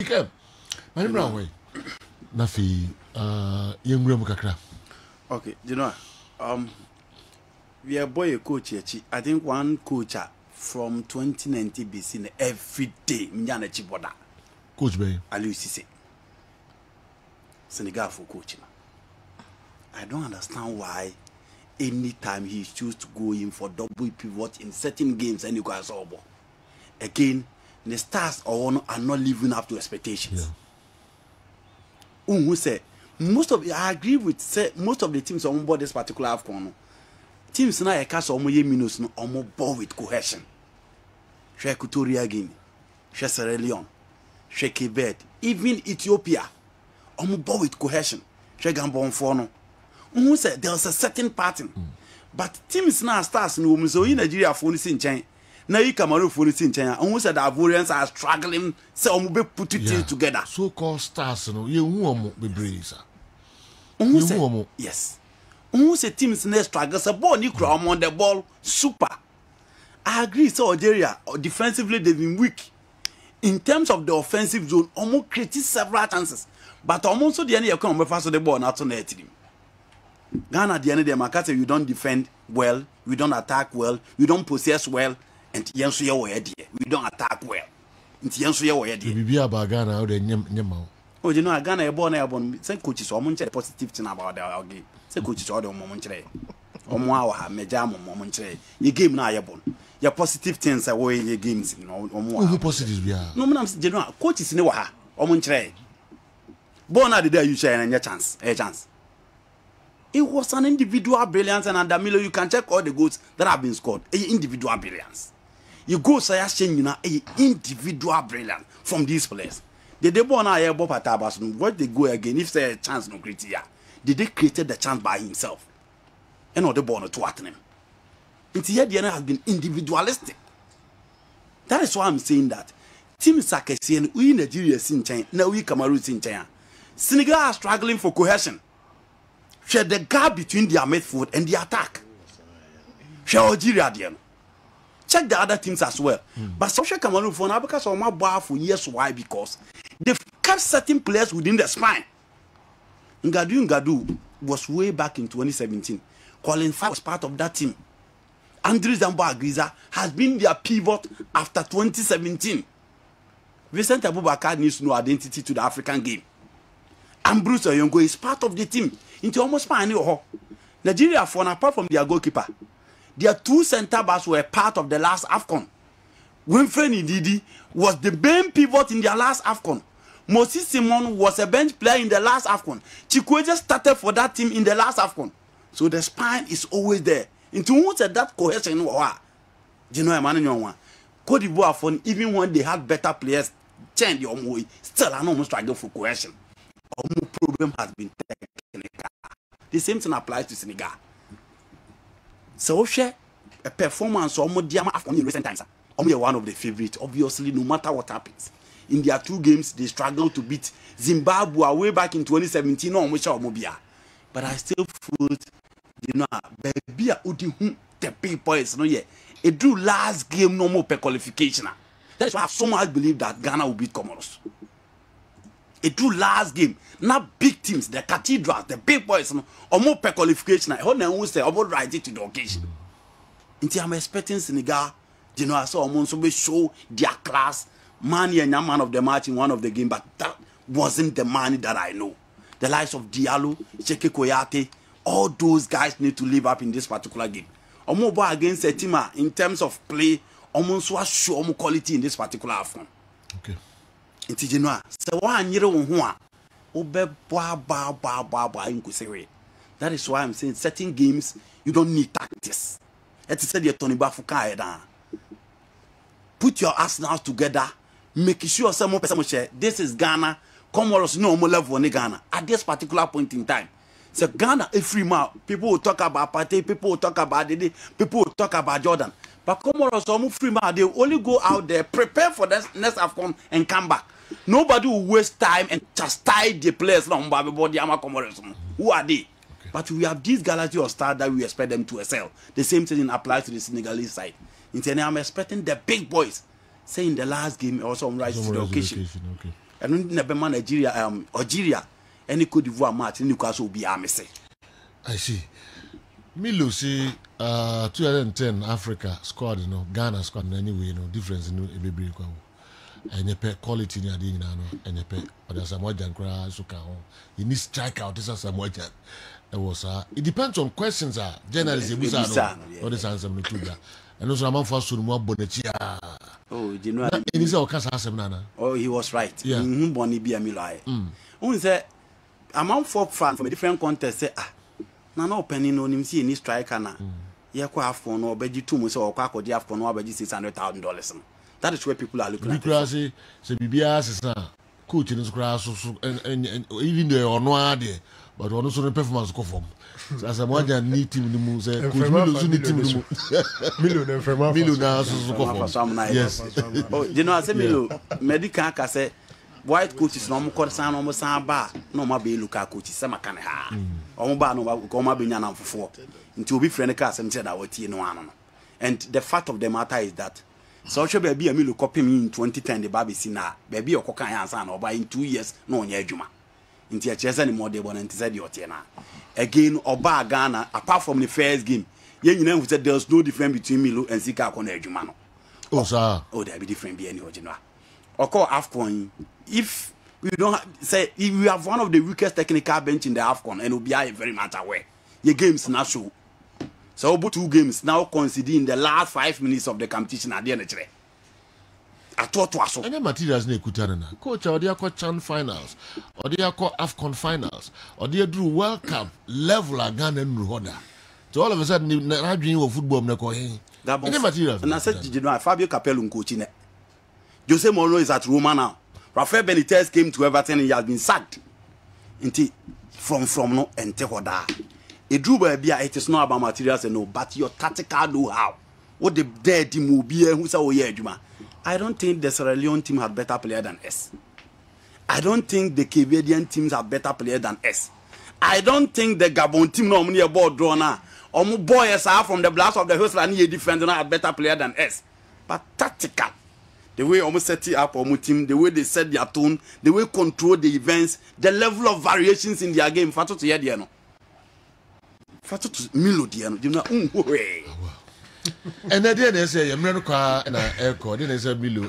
Kerm, my brown way. Nafi, young room kakra. Okay, you know, we are boy a coach here. I think one coach from 2019 BC every day. Mnyana chiboda. Coach Bay. Alusise. Senegal for coaching. I don't understand why anytime he choose to go in for double pivot in certain games and you guys all again, the stars are not living up to expectations. Yeah. Who say I agree with most of the teams on board this particular AFCON. Teams now a cast minus no ball with cohesion. Share Equatorial Guinea, share Sierra Leone, share Kessben, even Ethiopia, ball with cohesion. Share Gambon Fono. Who said there's a certain pattern, but teams now stars no so in Nigeria for in China. Now you Cameroon for in China. Who said the Ivorians are struggling, so be put it together. So-called stars, no, you won't be brave. Yes. Who say teams next struggle? So ball you cram on the ball super. I agree. So Algeria defensively they've been weak. In terms of the offensive zone, almost created several chances, but almost the end you come faster the ball not on the team. Ghana the end of the market you don't defend well, we don't attack well, we don't possess well, and we don't attack well. Be about Ghana or the Nyamao. Oh, you know, Ghana born. Say coaches or munch positive thing about the game. Say coaches or the moment. Omoa mejam moment. You game now, born. Your positive things away your games. No, who positive we are. No, man, general coaches in the waha. Omuntre. Born at the day you share and your chance. A chance. It was an individual brilliance, and under Milo, you can check all the goals that have been scored. A individual brilliance. You go say you know a individual brilliance from these players. Did they born a bob at Tabas? What they go again if say a chance no criteria? Did they created the chance by himself? And not the born to at him. It's here the has been individualistic. That is why I'm saying that Team Sakesian, we Nigeria in China, now we Cameroon in China. Senegal are struggling for cohesion. Share the gap between their midfield and the attack. Share Algeria then. Check the other teams as well. But social Cameroon for now because of my bar for years. Why? Because they've kept certain players within the spine. Ngadu was way back in 2017. Colin Farr was part of that team. Andrew Zambo-Agriza has been their pivot after 2017. Vincent Abubakar needs no identity to the African game. And Bruce Oyongo is part of the team. Into almost fine. Nigeria, for apart from their goalkeeper, their two centre backs were part of the last AFCON. Winfrey Ndidi was the main pivot in their last AFCON. Moses Simon was a bench player in the last AFCON. Chikweje started for that team in the last AFCON. So the spine is always there. Into who said that cohesion? You know, Emmanuel Cote d'Ivoire, for even when they had better players, change your way, still I almost struggle for cohesion. Our problem has been technical. The same thing applies to Senegal. So share a performance or more AFCON in recent times. Only one of the favorites, obviously, no matter what happens. In their two games, they struggled to beat Zimbabwe way back in 2017. But I still feel, you know, baby, the people is no yet. It drew last game no more per qualification. That's why I so much believe that Ghana will beat Comoros. It drew last game. Not big teams, the cathedrals, the big boys, or more per qualification. I hope they say about right to the occasion. Until I'm expecting Senegal, you know, I saw Monsobe show their class, money and man of the match in one of the game, but that wasn't the money that I know. The likes of Diallo, Cheke Koyate, all those guys need to live up in this particular game. Omo against a team in terms of play, almost was show quality in this particular AFCON. Okay. Inti Genoa, so one year on one, that is why I'm saying certain games you don't need tactics. It's said your Tony Bafuka. Put your arsenals together, make sure someone share. This is Ghana. Comoros no more level in Ghana at this particular point in time. So Ghana a free man. People will talk about Partey, people will talk about Dede, people will talk about Jordan. But Comoros are free man. They only go out there, prepare for the next AFCON and come back. Nobody will waste time and chastise the players. Who are they? Okay. But we have this galaxy of stars that we expect them to excel. The same thing applies to the Senegalese side. I'm expecting the big boys. Say in the last game also rise to the occasion. Okay. and never man Nigeria Algeria any Cote d'Ivoire match in Newcastle will be amese. I see. Milo see 2010 Africa squad, you know, Ghana squad anyway, you know, difference in the baby and you pay quality in the and you pay or there's some more than cry so you need strike out this is some more than it was it depends on questions journalism or this answer me too and also I'm for soon more bonnetia. Oh, you know, it is our cast nana. Oh, he was right. Yeah. Bonnie be a milai. Who say amount for fan from a different contest say no penny no him see any striker na. Yeah, kwa AFCON no beji 2 months or kwa kodi AFCON no beji $600,000. That is where people are looking at. Because say bibia sesa coach in scratch so and even though or no idea but ono so performance go form. So as a more than need team the move say coach Milo need team Milo na so go form. Yes. Oh, you know I say Milo medical ka say white coaches no mo san no mo san ba no ma be local coaches say makane ha. Omo ba no ko ma be nya na fofo. Nti obi friend ka say that what tie no ano. And the fact of the matter is that so sure baby Milo copy me in 2010 the baby sina baby okokan answer na oba in 2 years no onya adwuma. Nti a chese ni more dey bon nti say the otie na. Again oba Ghana apart from the first game yen nyina hu say there's no difference between Milo and Sika akona adwuma no. Oh sir. Oh there be different be any original. Oko AFCON if we don't say if we have one of the weakest technical bench in the AFCON and we are very much aware. Your games now show. So about 2 games now considered in the last 5 minutes of the competition at the end of the day. I thought was so. Any materials ne kutarana. Coach or they are CHAN finals, or they are AFCON finals, or they do World Cup level again and Rwanda. So all of a sudden, I dream of football. Any materials. And I said, you know, Fabio Capello coaching. Jose Mourinho is at Roma now. Rafael Benitez came to Everton and he has been sacked. From no and Tehoda. It drew by it is not about materials and no, but your tactical know-how. What the dead team will be who say, oh yeah, Juma. I don't think the Sierra Leone team had better player than us. I don't think the Canadian teams have better player than us. I don't think the Gabon team no money about draw now. Or boys are from the blast of the hills and he defender have better player than us. But tactical. The way almost set it up on team, the way they set their tone, the way control the events, the level of variations in their game. Fatu to hear no. Fatu to melody you know. And then they say, "I'm not going to air code." Then they say, "Milo,